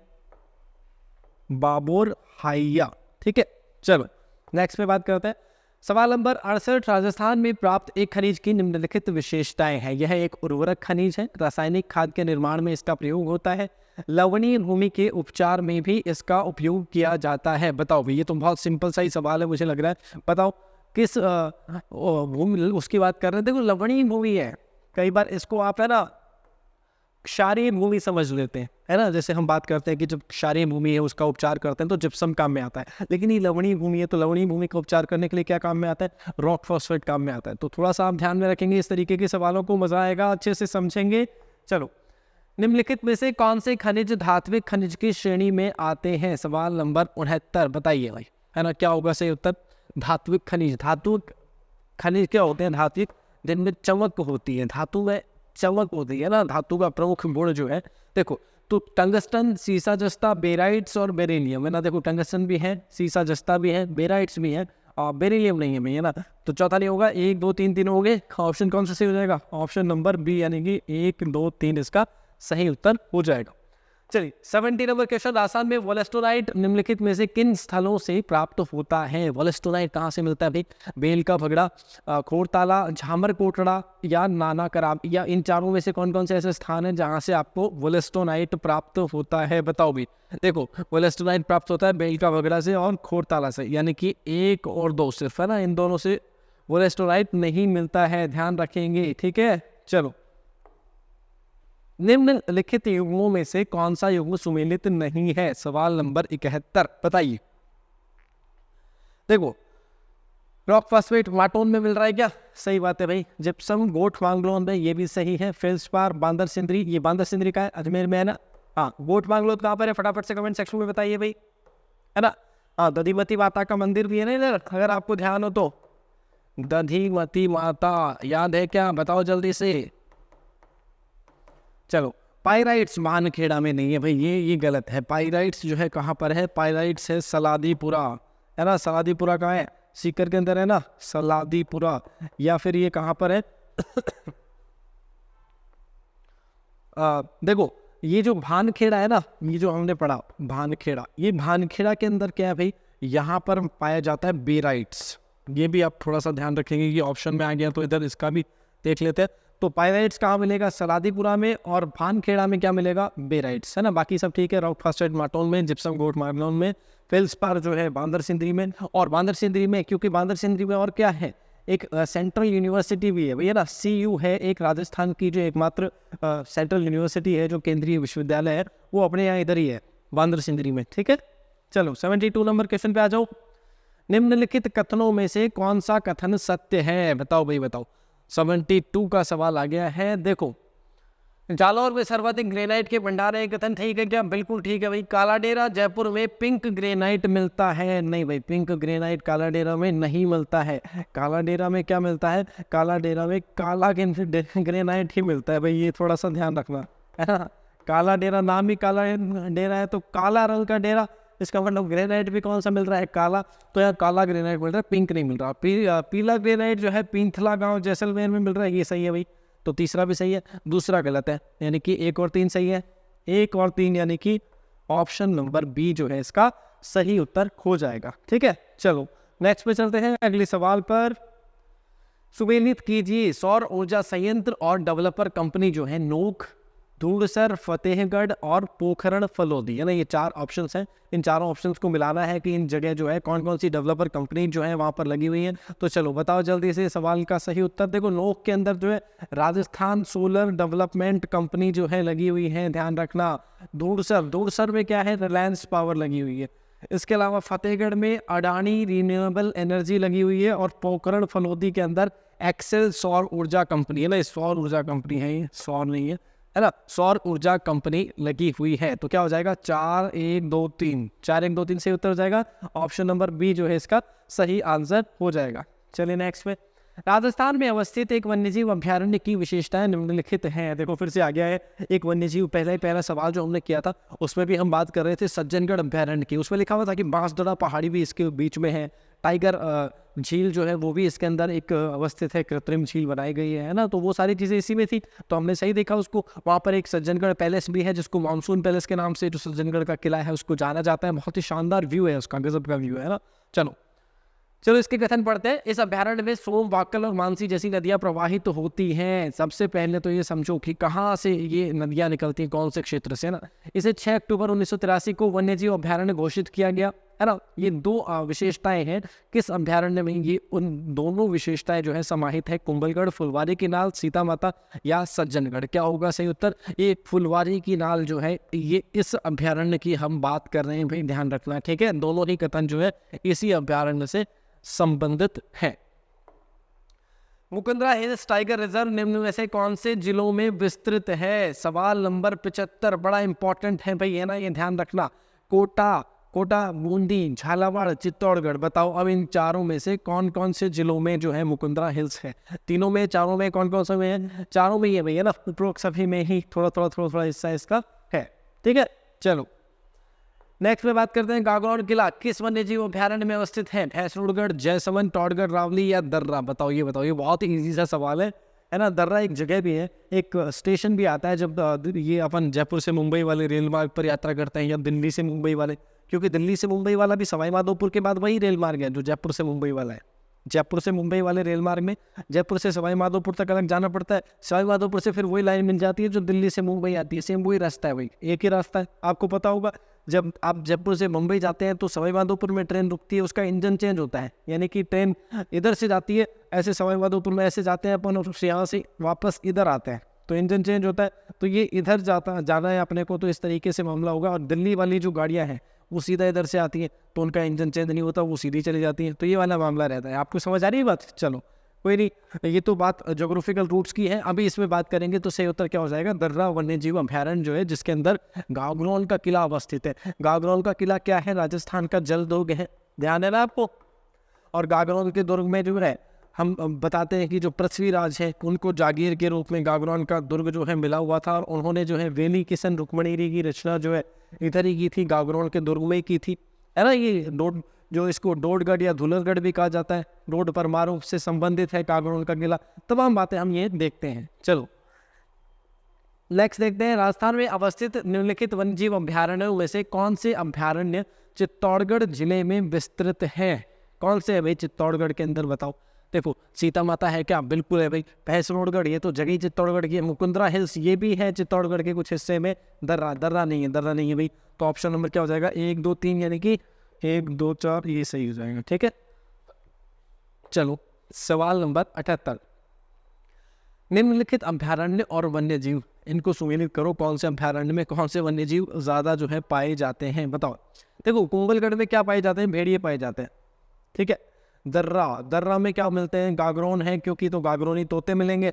बाबोर हाइया, ठीक है। चलो नेक्स्ट पे बात करते हैं। सवाल नंबर 68। राजस्थान में प्राप्त एक खनिज की निम्नलिखित विशेषताएं हैं। यह एक उर्वरक खनिज है, रासायनिक खाद के निर्माण में इसका प्रयोग होता है, लवणीय भूमि के उपचार में भी इसका उपयोग किया जाता है। बताओ भाई, ये तो बहुत सिंपल सा ही सवाल है मुझे लग रहा है। बताओ किस भूमि उसकी बात कर रहे हैं। देखो लवणीय भूमि है, कई बार इसको आप है ना क्षारीय भूमि समझ लेते हैं, है ना। जैसे हम बात करते हैं कि जब क्षारीय भूमि है उसका उपचार करते हैं तो जिप्सम काम में आता है, लेकिन ये लवणीय भूमि है तो लवणीय भूमि का उपचार करने के लिए क्या काम में आता है, रॉक फॉस्फेट काम में आता है। तो थोड़ा सा आप ध्यान में रखेंगे इस तरीके के सवालों को, मजा आएगा, अच्छे से समझेंगे। चलो, निम्नलिखित में से कौन से खनिज धात्विक खनिज की श्रेणी में आते हैं? सवाल नंबर 69 बताइए भाई, है ना। क्या होगा सही उत्तर? धात्विक खनिज। धात्विक खनिज क्या होते हैं? धात्विक, जिनमें चमक होती है, धातु में चमक होती है ना। धातु का प्रमुख गुण जो है, देखो, तो टंगस्टन, सीसा जस्ता, बेराइट्स और बेरिलियम, है ना। देखो, टंगस्टन भी है, सीसा जस्ता भी है, बेराइट्स भी है और बेरिलियम नहीं है, है ना। तो चौथा नहीं होगा, 1 2 3 3 हो गए। ऑप्शन कौन सा सही हो जाएगा? ऑप्शन नंबर बी, यानी कि 1 2 3 इसका सही उत्तर हो जाएगा। चलिए, 70 नंबर क्वेश्चन, राजस्थान में वोलेस्टोनाइट निम्नलिखित में से किन स्थलों से प्राप्त होता है? वोलेस्टोनाइट कहाँ से मिलता है भाई? बेल का भगड़ा, खोरताला, झामर कोटड़ा या नाना कराम, या इन चारों में से कौन कौन से ऐसे स्थान हैं जहाँ से आपको वोलेस्टोनाइट प्राप्त होता है? बताओ भी। देखो, वोलेस्टोनाइट प्राप्त होता है बेल का भगड़ा से और खोरताला से, यानी कि 1 और 2 सिर्फ, है ना। इन दोनों से वोलेस्टोनाइट नहीं मिलता है, ध्यान रखेंगे, ठीक है। चलो, निम्नलिखित युग्मों में से कौन सा युग्म सुमेलित नहीं है? सवाल नंबर 71 बताइए। देखो, रॉक फॉस्फेट माटोन में मिल रहा है क्या? सही बात है भाई। जिप्सम गोट मांगलोन में, ये भी सही है। फेल्सपार, बांदर सिंदरी, ये बांदर सिंदरी का है, अजमेर में है ना। हाँ, गोट मांगलोन कहाँ पर है? फटाफट से कमेंट सेक्शन में बताइए भाई, है ना। हाँ, दधिमती माता का मंदिर भी है ना इधर, अगर आपको ध्यान हो तो। दधिमती माता याद है क्या? बताओ जल्दी से। चलो, पाइराइट्स मानखेड़ा में नहीं है भाई, ये गलत है। पाइराइट्स जो है कहाँ पर है? पाइराइट्स है सलादीपुरा, है ना। सलादीपुरा कहाँ है? सीकर के अंदर है ना, सलादीपुरा। या फिर ये कहाँ पर है? देखो, ये जो भानखेड़ा है ना, ये जो हमने पढ़ा भानखेड़ा, ये भानखेड़ा के अंदर क्या है भाई? यहाँ पर पाया जाता है बेराइट्स। ये भी आप थोड़ा सा ध्यान रखेंगे, ये ऑप्शन में आ गया तो इधर इसका भी देख लेते हैं। तो पाइराइट्स कहाँ मिलेगा? सलादीपुरा में। और भानखेड़ा में क्या मिलेगा? बेराइट्स, है ना। बाकी सब ठीक है, रॉक फॉस्फेट माटोन में, जिप्सम गोट मार्लोन में, फेल्सपार जो है बांदर सिंदरी में। और बांदर सिंदरी में, क्योंकि बांदर सिंदरी में और क्या है, एक सेंट्रल यूनिवर्सिटी भी है भैया ना, CU है, एक राजस्थान की जो एकमात्र सेंट्रल यूनिवर्सिटी है, जो केंद्रीय विश्वविद्यालय है, वो अपने यहाँ इधर ही है, बांदर सिंदरी में, ठीक है। चलो, 72 नंबर क्वेश्चन पे आ जाओ। निम्नलिखित कथनों में से कौन सा कथन सत्य है? बताओ भाई, बताओ। 72 का सवाल आ गया है। देखो, जालौर में सर्वाधिक ग्रेनाइट के भंडार है, कथन ठीक है क्या? बिल्कुल ठीक है भाई। कालाडेरा जयपुर में पिंक ग्रेनाइट मिलता है? नहीं भाई, पिंक ग्रेनाइट कालाडेरा में नहीं मिलता है। कालाडेरा में क्या मिलता है? कालाडेरा में काला ग्रेनाइट ही मिलता है भाई, ये थोड़ा सा ध्यान रखना, है ना। कालाडेरा नाम ही काला डेरा है, तो काला रंग का डेरा, इसका मतलब ग्रेनाइट भी कौन सा मिल रहा है? काला। तो यहाँ काला ग्रेनाइट मिल रहा है, पिंक नहीं मिल रहा। पीला ग्रेनाइट जो है पींथला गांव जैसलमेर में मिल रहा है, ये सही है भाई। तो तीसरा भी सही है, दूसरा गलत है, यानी कि 1 और 3 सही है। 1 और 3 यानी कि ऑप्शन नंबर बी जो है इसका सही उत्तर हो जाएगा, ठीक है। चलो, नेक्स्ट पे चलते हैं अगले सवाल पर। सुमेलित कीजिए सौर ऊर्जा संयंत्र और डेवलपर कंपनी जो है नोक, धूड़सर, फतेहगढ़ और पोखरण फलोदी, है ना। ये 4 ऑप्शंस हैं, इन चारों ऑप्शंस को मिलाना है कि इन जगह जो है कौन कौन सी डेवलपर कंपनी जो है वहाँ पर लगी हुई है। तो चलो बताओ जल्दी से सवाल का सही उत्तर। देखो, नोक के अंदर जो है राजस्थान सोलर डेवलपमेंट कंपनी जो है लगी हुई है, ध्यान रखना। धूड़सर में क्या है? रिलायंस पावर लगी हुई है। इसके अलावा फतेहगढ़ में अडानी रिन्यूएबल एनर्जी लगी हुई है। और पोखरण फलोदी के अंदर एक्सेल सौर ऊर्जा कंपनी, है ना। सौर ऊर्जा कंपनी है, ये सौर नहीं है ना, सौर ऊर्जा कंपनी लगी हुई है। तो क्या हो जाएगा? 4 1 2 3, 4 1 2 3 से उत्तर हो जाएगा। ऑप्शन नंबर बी जो है इसका सही आंसर हो जाएगा। चलिए नेक्स्ट में, राजस्थान में अवस्थित एक वन्यजीव अभ्यारण्य की विशेषताएं निम्नलिखित हैं। देखो, फिर से आ गया है एक वन्यजीव। पहला सवाल जो हमने किया था उसमें भी हम बात कर रहे थे सज्जनगढ़ अभ्यारण्य की, उसमें लिखा हुआ था कि बांसदड़ा पहाड़ी भी इसके बीच में है। टाइगर झील जो है वो भी इसके अंदर एक अवस्थित है, कृत्रिम झील बनाई गई है ना। तो वो सारी चीज़ें इसी में थी, तो हमने सही देखा उसको। वहाँ पर एक सज्जनगढ़ पैलेस भी है, जिसको मानसून पैलेस के नाम से जो सज्जनगढ़ का किला है उसको जाना जाता है। बहुत ही शानदार व्यू है उसका, गजब का व्यू है ना। चलो इसके कथन पढ़ते हैं। इस अभ्यारण्य में सोम, वाकल और मानसी जैसी नदियां प्रवाहित होती हैं। सबसे पहले तो ये समझो कि कहाँ से ये नदियां निकलती हैं, कौन से क्षेत्र से ना। इसे 6 अक्टूबर 1983 को वन्यजीव अभ्यारण्य घोषित किया गया। है ना। ये दो विशेषताएं हैं किस अभ्यारण्य में, ये उन दोनों विशेषताएं जो है समाहित है, कुंभलगढ़, फुलवारी की नाल, सीता माता या सज्जनगढ़। क्या होगा सही उत्तर? ये फुलवारी की नाल जो है ये इस अभ्यारण्य की हम बात कर रहे हैं भाई, ध्यान रखना, ठीक है। दोनों ही कथन जो है इसी अभ्यारण्य से संबंधित है। मुकुंदरा हिल्स टाइगर रिजर्व निम्न में से कौन से जिलों में विस्तृत है? सवाल नंबर 75 बड़ा इंपॉर्टेंट है भाई, है ना, ये ध्यान रखना। कोटा, बूंदी, झालावाड़, चित्तौड़गढ़। बताओ अब इन चारों में से कौन कौन से जिलों में जो है मुकुंदरा हिल्स है? तीनों में, चारों में, कौन कौन से में है? चारों में ही है भैया ना, उपरोक्त सभी में ही थोड़ा हिस्सा इसका है, ठीक है। चलो नेक्स्ट में बात करते हैं, गागौन किला किस वन्य जीव अभ्यारण्य में अवस्थित है? भैंसरोडगढ़, जयसमंद, टॉडगढ़, रावली या दर्रा? बताओ, ये बहुत ही इजी सा सवाल है ना। दर्रा एक जगह भी है, एक स्टेशन भी आता है जब ये अपन जयपुर से मुंबई वाले रेल मार्ग पर यात्रा करते हैं, या दिल्ली से मुंबई वाले, क्योंकि दिल्ली से मुंबई वाला भी सवाई माधोपुर के बाद वही रेल मार्ग है जो जयपुर से मुंबई वाला है। जयपुर से मुंबई वाले रेल मार्ग में जयपुर से सवाई माधोपुर तक अलग जाना पड़ता है, सवाई माधोपुर से फिर वही लाइन मिल जाती है जो दिल्ली से मुंबई आती है, सेम वही रास्ता है भाई, एक ही रास्ता है, आपको पता होगा। जब आप जयपुर से मुंबई जाते हैं तो सवाई माधोपुर में ट्रेन रुकती है, उसका इंजन चेंज होता है, यानी कि ट्रेन इधर से जाती है, ऐसे सवाई माधोपुर में ऐसे जाते हैं अपन, और यहाँ से वापस इधर आते हैं तो इंजन चेंज होता है, तो ये इधर जाना है अपने को, तो इस तरीके से मामला होगा। और दिल्ली वाली जो गाड़ियाँ हैं वो सीधा इधर से आती है, तो उनका इंजन चेंज नहीं होता, वो सीधी चली जाती है, तो ये वाला मामला रहता है। आपको समझ आ रही है बात? चलो कोई नहीं, ये तो बात ज्योग्राफिकल रूट्स की है। अभी इसमें बात करेंगे तो सही उत्तर क्या हो जाएगा? दर्रा वन्य जीव अभ्यारण्य जो है, जिसके अंदर गागरोन का किला अवस्थित है। गागरोन का किला क्या है? राजस्थान का जल दुर्ग है, ध्यान है ना आपको। और गागरोन के दुर्ग में जो है हम बताते हैं कि जो पृथ्वीराज है उनको जागीर के रूप में गागरोन का दुर्ग जो है मिला हुआ था, और उन्होंने जो है वेली किशन रुक्मणीरी की रचना जो है इधर ही की थी, गागरोन के दुर्ग में ही की थी, है ना। ये जो इसको डोडगढ़ या धुलरगढ़ भी कहा जाता है, डोड परमाणु से संबंधित है गागरोन का किला। तमाम बातें हम ये देखते हैं। चलो नेक्स्ट देखते हैं, राजस्थान में अवस्थित निम्नलिखित वन्यजीव अभ्यारण्यों में से कौन से अभ्यारण्य चित्तौड़गढ़ जिले में विस्तृत है? कौन से है भाई चित्तौड़गढ़ के अंदर? बताओ। देखो, सीता माता है क्या? बिल्कुल है भाई। भैंसरोडगढ़ ये तो जगह चित्तौड़गढ़ की है। मुकुंदरा हिल्स ये भी है चित्तौड़गढ़ के कुछ हिस्से में। दर्रा नहीं है भाई। तो ऑप्शन नंबर क्या हो जाएगा? 1 2 3, यानी कि 1 2 4 ये सही हो जाएगा, ठीक है। चलो सवाल नंबर 78, निम्नलिखित अभ्यारण्य और वन्य जीव, इनको सुमेलित करो। कौन से अभ्यारण्य में कौन से वन्य जीव ज्यादा जो है पाए जाते हैं? बताओ। देखो, कुंभलगढ़ में क्या पाए जाते हैं? भेड़िए पाए जाते हैं, ठीक है। दर्रा में क्या मिलते हैं? गागरोन है, क्योंकि तो गागरोनी तोते मिलेंगे।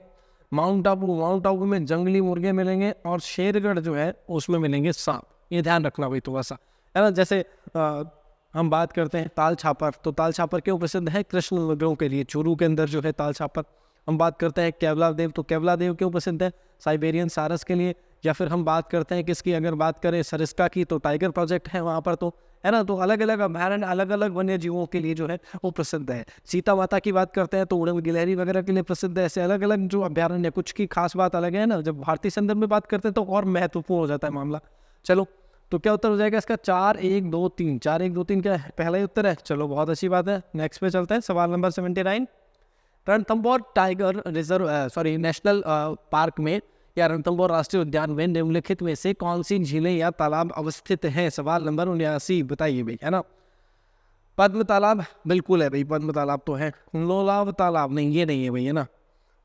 माउंट आबू में जंगली मुर्गे मिलेंगे, और शेरगढ़ जो है उसमें मिलेंगे सांप। ये ध्यान रखना भाई थोड़ा सा, है ना। जैसे हम बात करते हैं ताल छापर, तो ताल छापर क्यों प्रसिद्ध है? कृष्ण मृगों के लिए, चूरू के अंदर जो है ताल छापर। हम बात करते हैं केवला देव, तो केवला देव क्यों प्रसिद्ध है? साइबेरियन सारस के लिए। या फिर हम बात करते हैं किसकी, अगर बात करें सरिस्का की, तो टाइगर प्रोजेक्ट है वहाँ पर, तो है ना। तो अलग अलग अभ्यारण्य अलग अलग वन्य जीवों के लिए जो है वो प्रसिद्ध है। सीता माता की बात करते हैं तो उड़न गिलहरी वगैरह के लिए प्रसिद्ध है। ऐसे अलग अलग जो अभ्यारण्य, कुछ की खास बात अलग है ना। जब भारतीय संदर्भ में बात करते हैं तो और महत्वपूर्ण हो जाता है मामला। चलो, तो क्या उत्तर हो जाएगा इसका? 4 1 2 3। 4 1 2 3 क्या है? पहला ही उत्तर है। चलो बहुत अच्छी बात है। नेक्स्ट पे चलते हैं, सवाल number 79, Ranthambore tiger reserve national park में या रणथंभौर राष्ट्रीय उद्यान में निम्नलिखित में से कौन सी झीलें या तालाब अवस्थित हैं? सवाल नंबर 79 बताइए भाई, है ना। पद्म तालाब बिल्कुल है भाई, पद्म तालाब तो है। लोलाव तालाब नहीं, ये नहीं है भाई, है ना।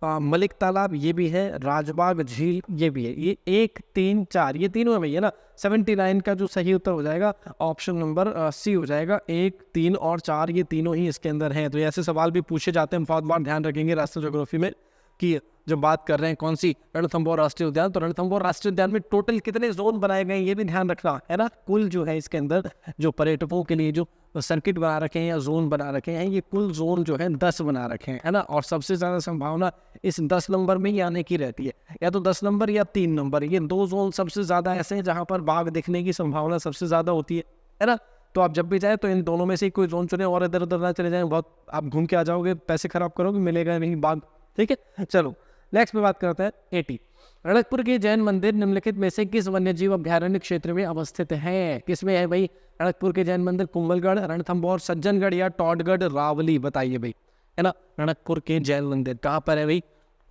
मलिक तालाब ये भी है। राजबाग झील ये भी है। ये 1 3 4 ये तीनों है भाई, है ना। 79 का जो सही उत्तर हो जाएगा ऑप्शन नंबर सी हो जाएगा। 1 3 और 4 ये तीनों ही इसके अंदर हैं। तो ऐसे सवाल भी पूछे जाते हैं, बहुत बार ध्यान रखेंगे राष्ट्रीय ज्योग्राफी में कि जब बात कर रहे हैं कौन सी रणथंभौर राष्ट्रीय उद्यान, तो रणथंभौर राष्ट्रीय उद्यान में टोटल कितने जोन बनाए गए ये भी ध्यान रखना, है ना। कुल जो है इसके अंदर जो पर्यटकों के लिए जो सर्किट बना रखे हैं या जोन बना रखे हैं, ये कुल जोन जो है 10 बना रखे हैं, है ना। और सबसे ज़्यादा संभावना इस 10 नंबर में ही आने की रहती है, या तो 10 नंबर या 3 नंबर। ये 2 जोन सबसे ज़्यादा ऐसे हैं जहाँ पर बाघ दिखने की संभावना सबसे ज़्यादा होती है ना। तो आप जब भी जाए तो इन दोनों में से कोई जोन चुने, और इधर उधर ना चले जाएं, बहुत आप घूम के आ जाओगे, पैसे खराब करोगे, मिलेगा नहीं बाघ, ठीक है। चलो नेक्स्ट में बात करते हैं 80, रणकपुर के जैन मंदिर निम्नलिखित में से किस वन्यजीव अभ्यारण्य क्षेत्र में अवस्थित है? किसमें है भाई रणकपुर के जैन मंदिर? कुंभलगढ़, रणथंभौर, सज्जनगढ़ या टॉडगढ़, रावली? बताइए भाई, है ना। रणकपुर के जैन मंदिर कहाँ पर है भाई?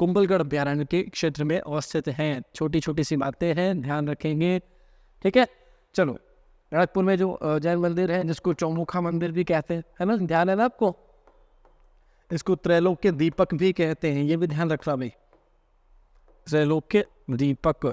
कुंभलगढ़ अभ्यारण्य के क्षेत्र में अवस्थित हैं। छोटी छोटी सी बातें हैं, ध्यान रखेंगे, ठीक है। चलो लड़कपुर में जो जैन मंदिर है जिसको चौमुखा मंदिर भी कहते हैं, है ना, ध्यान है ना आपको। इसको त्रैलोक्य दीपक भी कहते हैं, ये भी ध्यान रखना भाई, त्रैलोक्य दीपक,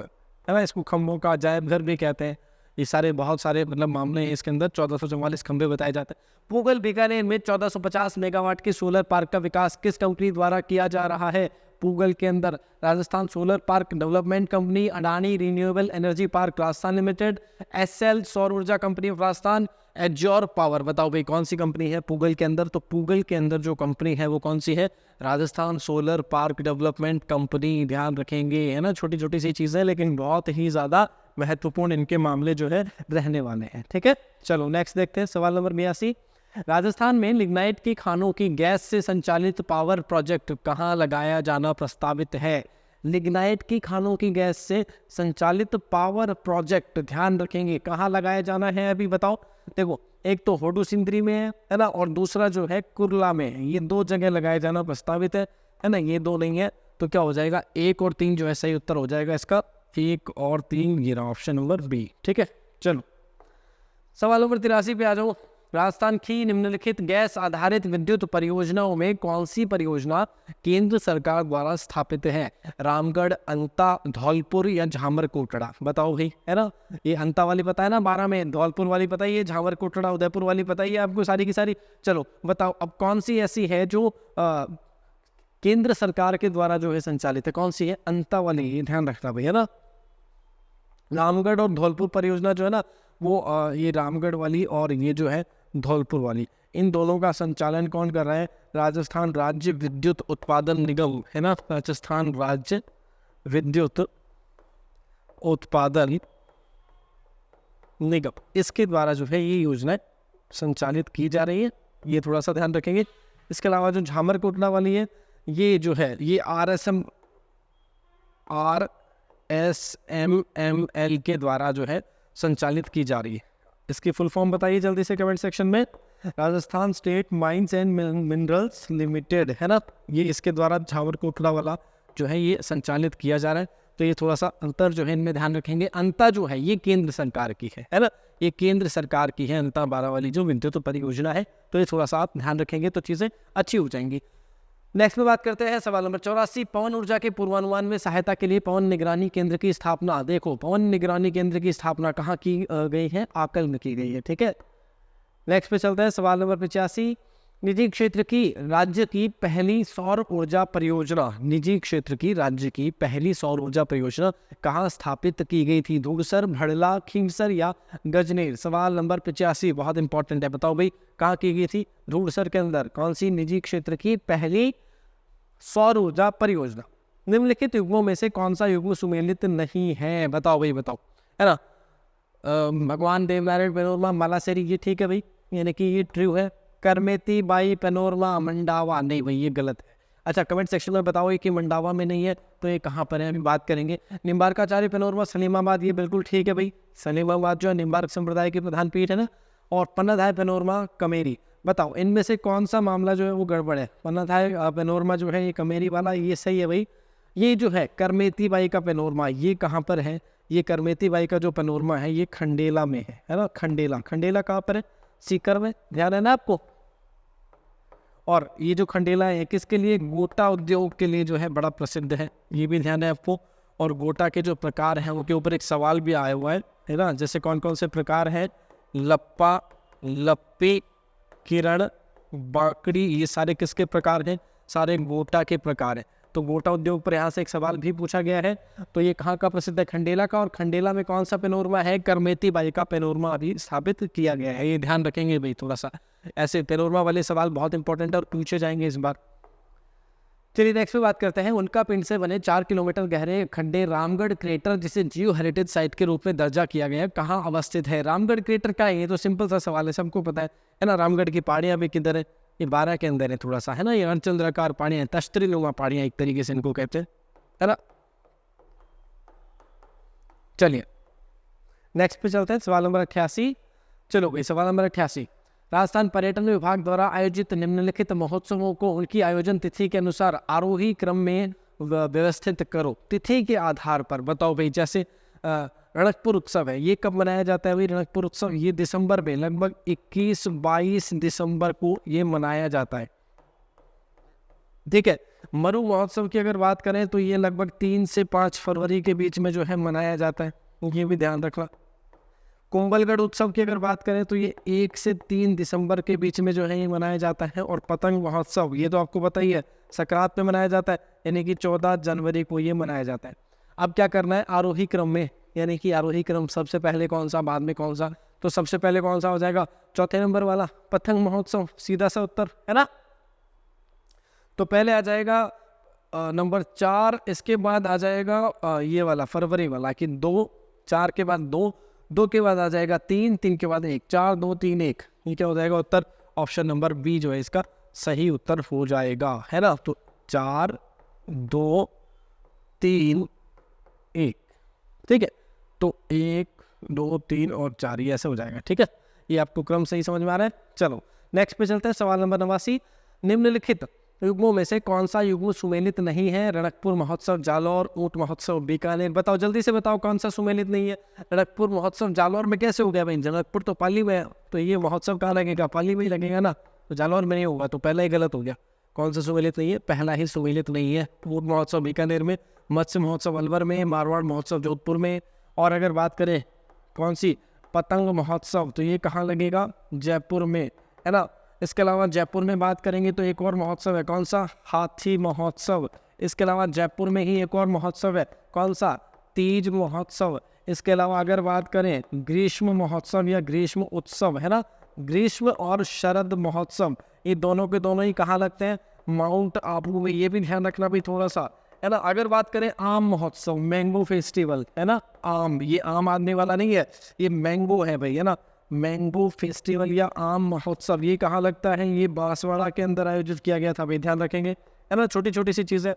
है ना। इसको खंभों का अजायब घर भी कहते हैं। ये सारे बहुत सारे मतलब मामले हैं इसके अंदर। 1444 खंभे बताए जाते हैं। पूगल बीकानेर में 1450 मेगावाट की सोलर पार्क का विकास किस कंपनी द्वारा किया जा रहा है? पूगल के अंदर Rajasthan solar park development company, Adani renewable energy park Rajasthan limited, SL Saur Urja company of Rajasthan, Azure Power. बताओ भाई कौन सी कंपनी है पूगल के अंदर? तो पूगल के अंदर जो कंपनी है वो कौन सी है? Rajasthan solar park development company. ध्यान रखेंगे, है ना, छोटी छोटी सी चीज़ें लेकिन बहुत ही ज़्यादा महत्वपूर्ण इनके मामले जो है रहने वाले हैं। ठीक है, चलो नेक्स्ट देखते हैं सवाल नंबर 82। राजस्थान में लिग्नाइट की खानों की गैस से संचालित पावर प्रोजेक्ट कहाँ लगाया जाना प्रस्तावित है? लिग्नाइट की खानों की गैस से संचालित पावर प्रोजेक्ट, ध्यान रखेंगे, कहाँ लगाया जाना है अभी बताओ। देखो, एक तो होडू सिंदरी में है ना, और दूसरा जो है कुरला में है। ये दो जगह लगाया जाना प्रस्तावित है ना। ये दो नहीं है तो क्या हो जाएगा? 1 और 3 जो है सही उत्तर हो जाएगा इसका। 1 और 3 ये रहा ऑप्शन नंबर बी। ठीक है, चलो सवाल नंबर 83 पे आ जाओ। राजस्थान की निम्नलिखित गैस आधारित विद्युत परियोजनाओं में कौन सी परियोजना केंद्र सरकार द्वारा स्थापित है? रामगढ़, अंता, धौलपुर या झामरकोटड़ा? बताओ भाई, है ना। ये अंता वाली पता है ना 12 में, धौलपुर वाली पता है, झामरकोटड़ा उदयपुर वाली पता है आपको सारी की सारी। चलो बताओ अब कौन सी ऐसी है जो केंद्र सरकार के द्वारा जो है संचालित है? कौन सी है? अंता वाली, ये ध्यान रखना भाई, है ना। रामगढ़ और धौलपुर परियोजना जो है ना वो ये रामगढ़ वाली और ये जो है धौलपुर वाली, इन दोनों का संचालन कौन कर रहा है? राजस्थान राज्य विद्युत उत्पादन निगम, है ना। राजस्थान राज्य विद्युत उत्पादन निगम, इसके द्वारा जो है ये योजना संचालित की जा रही है। ये थोड़ा सा ध्यान रखेंगे। इसके अलावा जो झामरकोटला वाली है ये जो है ये RSMML के द्वारा जो है संचालित की जा रही है। इसकी फुल फॉर्म बताइए जल्दी से कमेंट सेक्शन में। Rajasthan state mines and minerals limited, है ना। ये इसके द्वारा झावरकोटला वाला जो है ये संचालित किया जा रहा है। तो ये थोड़ा सा अंतर जो है इनमें ध्यान रखेंगे। अंता जो है ये केंद्र सरकार की है ना। ये केंद्र सरकार की है अंता 12 वाली जो विद्युत परियोजना है। तो ये थोड़ा सा आप ध्यान रखेंगे तो चीज़ें अच्छी हो जाएंगी। नेक्स्ट में बात करते हैं सवाल नंबर 84। पवन ऊर्जा के पूर्वानुमान में सहायता के लिए पवन निगरानी केंद्र की स्थापना। देखो, पवन निगरानी केंद्र की स्थापना कहाँ की गई है? आकल में की गई है। ठीक है, नेक्स्ट पे चलते हैं सवाल नंबर 85। निजी क्षेत्र की राज्य की पहली सौर ऊर्जा परियोजना, निजी क्षेत्र की राज्य की पहली सौर ऊर्जा परियोजना कहाँ स्थापित की गई थी? धुड़सर, भड़ला, खींवसर या गजनेर? सवाल नंबर 85 बहुत इंपॉर्टेंट है। बताओ भाई कहाँ की गई थी? धुड़सर के अंदर कौन सी निजी क्षेत्र की पहली सौर ऊर्जा परियोजना? निम्नलिखित युग्मों में से कौन सा युग्म सुमेलित नहीं है? बताओ भाई बताओ, है ना। भगवान देवनारायण पेनोरमा मालासेरी, ये ठीक है भाई, यानी कि ये ट्रू है। करमेती बाई पेनोरमा मंडावा, नहीं भाई ये गलत है। अच्छा, कमेंट सेक्शन में बताओ कि मंडावा में नहीं है तो ये कहाँ पर है, अभी बात करेंगे। निम्बारकाचार्य पेनोरमा सलीमाबाद, ये बिल्कुल ठीक है भाई। सलीमाबाद जो है निम्बार्क संप्रदाय की प्रधान पीठ है ना। और पन्नाधाय पेनोरमा कमेरी, बताओ इनमें से कौन सा मामला जो है वो गड़बड़ है? पन्नाधाय पेनोरमा जो है ये कमेरी वाला, ये सही है भाई। ये जो है करमेती बाई का पेनोरमा, ये कहाँ पर है? ये करमेती बाई का जो पेनोरमा है ये खंडेला में है ना। खंडेला, खंडेला कहाँ पर है? सीकर में, ध्यान है ना आपको। और ये जो खंडेला है किसके लिए? गोटा उद्योग के लिए जो है बड़ा प्रसिद्ध है, ये भी ध्यान है आपको। और गोटा के जो प्रकार हैं उनके ऊपर एक सवाल भी आया हुआ है ना। जैसे कौन कौन से प्रकार हैं? लप्पा, लप्पे, किरण, बाकड़ी, ये सारे किसके प्रकार हैं? सारे गोटा के प्रकार हैं। तो गोटा उद्योग पर यहाँ से एक सवाल भी पूछा गया है। तो ये कहाँ का प्रसिद्ध है? खंडेला का। और खंडेला में कौन सा पेनोरमा है? करमेती बाई का पेनोरमा अभी स्थापित किया गया है, ये ध्यान रखेंगे भाई। थोड़ा सा ऐसे पेनोरमा वाले सवाल बहुत इंपॉर्टेंट है और पूछे जाएंगे इस बार। चलिए नेक्स्ट पे बात करते हैं। उनका पिंड से बने 4 किलोमीटर गहरे खड्डे रामगढ़ क्रेटर, जिसे जियो हेरिटेज साइट के रूप में दर्जा किया गया है, कहाँ अवस्थित है? रामगढ़ क्रेटर का है? ये तो सिंपल सा सवाल है, सबको पता है ना। रामगढ़ की पहाड़ियाँ भी किधर है? ये 12 के अंदर है थोड़ा सा, है ना। ये अर्धचंद्राकार पहाड़ियाँ, तश्तरी नुमा पहाड़ियाँ एक तरीके से इनको कहते हैं, है ना। चलिए नेक्स्ट पे चलते हैं सवाल नंबर 88। चलो भाई सवाल नंबर 88। राजस्थान पर्यटन विभाग द्वारा आयोजित निम्नलिखित महोत्सवों को उनकी आयोजन तिथि के अनुसार आरोही क्रम में व्यवस्थित करो, तिथि के आधार पर। बताओ भाई, जैसे रणकपुर उत्सव है, ये कब मनाया जाता है भाई रणकपुर उत्सव? ये दिसंबर में, लगभग 21-22 दिसंबर को ये मनाया जाता है। ठीक है। मरु महोत्सव की अगर बात करें तो ये लगभग 3 से 5 फरवरी के बीच में जो है मनाया जाता है, ये भी ध्यान रखना। कुंभलगढ़ उत्सव की अगर बात करें तो ये 1 से 3 दिसंबर के बीच में जो है ये मनाया जाता है। और पतंग महोत्सव ये तो आपको पता ही है, संक्रांत में मनाया जाता है, यानी कि 14 जनवरी को ये मनाया जाता है। अब क्या करना है आरोही क्रम में, यानी कि आरोही क्रम सबसे पहले कौन सा, बाद में कौन सा, तो सबसे पहले कौन सा हो जाएगा? चौथे नंबर वाला पतंग महोत्सव, सीधा सा उत्तर है ना। तो पहले आ जाएगा नंबर 4, इसके बाद आ जाएगा ये वाला फरवरी वाला, कि 2, 4 के बाद 2, 2 के बाद आ जाएगा 3, 3 के बाद 1, 4, 2, 3, 1, ये क्या हो जाएगा उत्तर? ऑप्शन नंबर बी जो है इसका सही उत्तर हो जाएगा, है ना। तो 4, 2, 3, 1, ठीक है। तो 1, 2, 3 और 4 ये ऐसे हो जाएगा, ठीक है। ये आपको क्रम सही समझ में आ रहा है। चलो नेक्स्ट पे चलते हैं। सवाल नंबर 89, निम्नलिखित युग्मों में से कौन सा युग्म सुमेलित नहीं है? रणकपुर महोत्सव जालौर, ऊंट महोत्सव बीकानेर। बताओ जल्दी से बताओ कौन सा सुमेलित नहीं है? रणकपुर महोत्सव जालौर में कैसे हो गया भाई? रणकपुर तो पाली में है, तो ये महोत्सव कहाँ लगेगा? पाली में ही लगेगा ना, तो जालौर में नहीं होगा, तो पहला ही गलत हो गया। कौन सा सुमेलित नहीं है? पहला ही सुमेलित नहीं है। ऊंट महोत्सव बीकानेर में, मत्स्य महोत्सव अलवर में, मारवाड़ महोत्सव जोधपुर में। और अगर बात करें कौन सी, पतंग महोत्सव, तो ये कहाँ लगेगा? जयपुर में, है ना। इसके अलावा जयपुर में बात करेंगे तो एक और महोत्सव है, कौन सा? हाथी महोत्सव। इसके अलावा जयपुर में ही एक और महोत्सव है, कौन सा? तीज महोत्सव। इसके अलावा अगर बात करें ग्रीष्म महोत्सव या ग्रीष्म उत्सव, है ना, ग्रीष्म और शरद महोत्सव, ये दोनों के दोनों ही कहाँ लगते हैं? माउंट आबू में। ये भी ध्यान रखना भी थोड़ा सा, है ना। अगर बात करें आम महोत्सव, मैंगो फेस्टिवल, है ना, आम, ये आम आदमी वाला नहीं है, ये मैंगो है भाई, है ना। मैंगो फेस्टिवल या आम महोत्सव ये कहाँ लगता है? ये बांसवाड़ा के अंदर आयोजित किया गया था भाई, ध्यान रखेंगे, है ना। छोटी छोटी सी चीजें।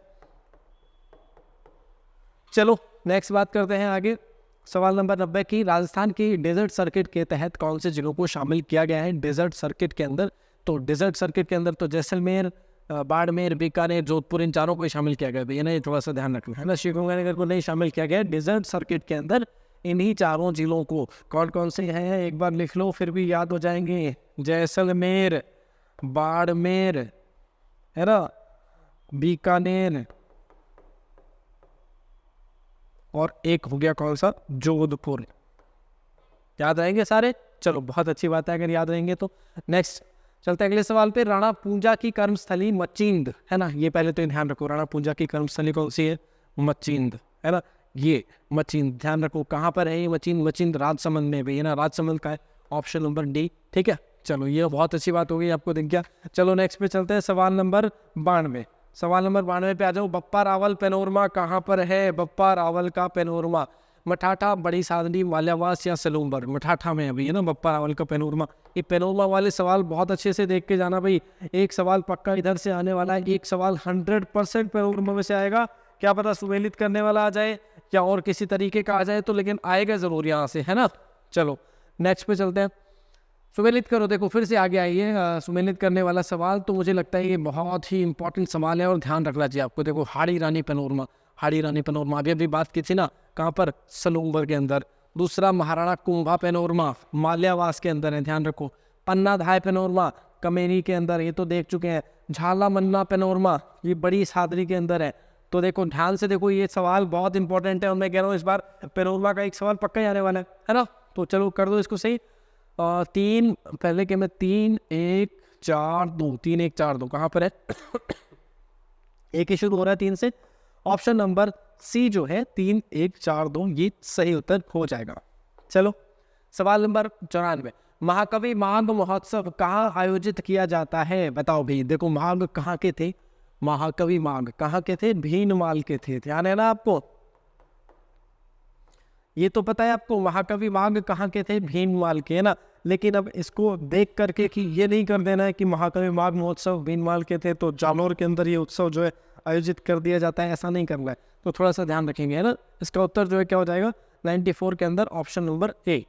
चलो नेक्स्ट बात करते हैं आगे। सवाल नंबर 90 की, राजस्थान की डेजर्ट सर्किट के तहत कौन से जिलों को शामिल किया गया है डेजर्ट सर्किट के अंदर? तो डेजर्ट सर्किट के अंदर तो जैसलमेर, बाड़मेर, बीकानेर, जोधपुर, इन चारों को शामिल किया गया भैया ना, ये थोड़ा सा ध्यान रखना, है ना। श्रीगंगानगर को नहीं शामिल किया गया डेजर्ट सर्किट के अंदर। इन्हीं चारों जिलों को, कौन कौन से हैं एक बार लिख लो, फिर भी याद हो जाएंगे। जैसलमेर, बाड़मेर, है ना, बीकानेर, और एक हो गया कौन सा? जोधपुर। याद रहेंगे सारे? चलो बहुत अच्छी बात है अगर याद रहेंगे तो। नेक्स्ट चलते हैं अगले सवाल पे। राणा पूंजा की कर्मस्थली मचिंद, है ना, ये पहले तो ध्यान रखो, राणा पूंजा की कर्मस्थली कौन सी है? मचिंद, है ना, ये मचिंद ध्यान रखो। कहाँ पर है ये मचिंद? मचिंद राजसमंद में भी, है ना, राजसमंद का है, ऑप्शन नंबर डी, ठीक है। चलो ये बहुत अच्छी बात हो गई, आपको दिख गया। चलो नेक्स्ट पे चलते हैं। सवाल नंबर 92, सवाल नंबर 92 पे आ जाओ। बप्पा रावल पेनोरमा कहाँ पर है? बप्पा रावल का पेनोरमा मठाठा, बड़ी सादनी, माल्यावास या सलूम्बर? मठाठा में अभी, है ना, बप्पा रावल का पेनोरमा। ये पेनोरमा वाले सवाल बहुत अच्छे से देख के जाना भाई, एक सवाल पक्का इधर से आने वाला है, एक सवाल 100% पेनोरमा में से आएगा। क्या पता सुमेलित करने वाला आ जाए या और किसी तरीके का आ जाए, तो लेकिन आएगा जरूर यहाँ से, है ना। चलो नेक्स्ट पे चलते हैं। सुमेलित करो, देखो फिर से आगे आइए। सुमेलित करने वाला सवाल तो मुझे लगता है ये बहुत ही इंपॉर्टेंट सवाल है और ध्यान रखना चाहिए आपको। देखो हाड़ी रानी पेनोरमा, हाड़ी रानी पेनोरमा अभी बात की थी ना, कहाँ पर? सलूम्बर के अंदर। दूसरा महाराणा कुंभा पेनोरमा माल्यावास के अंदर है, ध्यान रखो। पन्ना धाय पेनोरमा कमेनी के अंदर, ये तो देख चुके हैं। झाला मन्ना पेनोरमा ये बड़ी सादरी के अंदर है। तो देखो ध्यान से देखो, ये सवाल बहुत इंपॉर्टेंट है और मैं कह रहा हूँ इस बार पेनोरमा का एक सवाल पक्का ही आने वाला है ना। तो चलो कर दो इसको सही। 3 पहले के में 3 1 4 2, 3 1 4 2 कहाँ पर है? एक ही शुरू हो रहा है 3 से। ऑप्शन नंबर सी जो है 3 1 4 2 ये सही उत्तर हो जाएगा। चलो सवाल नंबर 94, महाकवि माघ महोत्सव कहाँ आयोजित किया जाता है? बताओ भाई। देखो माघ कहाँ के थे? महाकवि माघ कहाँ के थे? भीनमाल के थे, ध्यान है ना आपको? ये तो पता है आपको, महाकवि माघ कहाँ के थे? भीनमाल के, है ना। लेकिन अब इसको देख करके कि ये नहीं कर देना है कि महाकवि माघ महोत्सव भीनमाल के थे तो जालौर के अंदर ये उत्सव जो है आयोजित कर दिया जाता है, ऐसा नहीं करना है। तो थोड़ा सा ध्यान रखेंगे, है ना। इसका उत्तर जो है क्या हो जाएगा? 94 के अंदर ऑप्शन नंबर ए,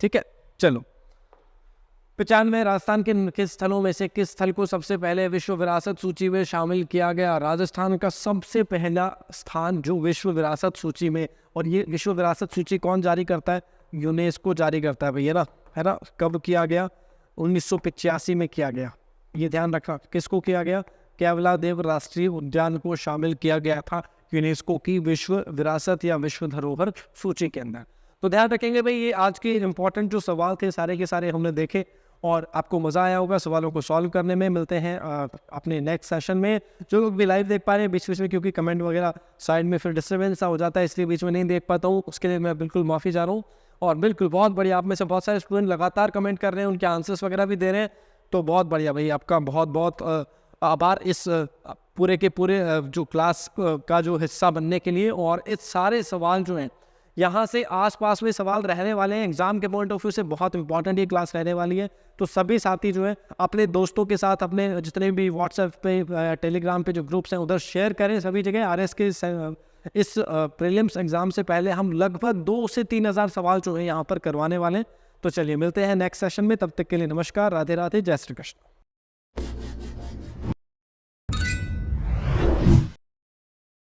ठीक है। चलो 95 राजस्थान के किस स्थलों में से किस स्थल को सबसे पहले विश्व विरासत सूची में शामिल किया गया? राजस्थान का सबसे पहला स्थान जो विश्व विरासत सूची में, और ये विश्व विरासत सूची कौन जारी करता है? यूनेस्को जारी करता है भैया ना, है ना। कब किया गया? 1985 में किया गया, ये ध्यान रखना। किसको किया गया? केवलादेव राष्ट्रीय उद्यान को शामिल किया गया था यूनेस्को की विश्व विरासत या विश्व धरोहर सूची के अंदर। तो ध्यान रखेंगे भाई, ये आज के इंपॉर्टेंट जो सवाल थे सारे के सारे हमने देखे, और आपको मज़ा आया होगा सवालों को सॉल्व करने में। मिलते हैं अपने नेक्स्ट सेशन में। जो लोग भी लाइव देख पा रहे हैं बीच बीच में, क्योंकि कमेंट वगैरह साइड में फिर डिस्टर्बेंस हो जाता है, इसलिए बीच में नहीं देख पाता हूँ, उसके लिए मैं बिल्कुल माफ़ी चाह रहा हूँ। और बिल्कुल बहुत बढ़िया, आप में से बहुत सारे स्टूडेंट लगातार कमेंट कर रहे हैं, उनके आंसर्स वगैरह भी दे रहे हैं, तो बहुत बढ़िया भाई, आपका बहुत बहुत आभार इस पूरे के पूरे जो क्लास का जो हिस्सा बनने के लिए। और इस सारे सवाल जो हैं यहाँ से आसपास में सवाल रहने वाले हैं, एग्जाम के पॉइंट ऑफ व्यू से बहुत इंपॉर्टेंट ये क्लास रहने वाली है। तो सभी साथी जो है अपने दोस्तों के साथ, अपने जितने भी व्हाट्सएप पे टेलीग्राम पे जो ग्रुप्स हैं उधर शेयर करें सभी जगह। आरएस के इस प्रीलिम्स एग्जाम से पहले हम लगभग 2 से 3 हज़ार सवाल जो है यहाँ पर करवाने वाले हैं। तो चलिए मिलते हैं नेक्स्ट सेशन में, तब तक के लिए नमस्कार, राधे राधे, जय श्री कृष्ण।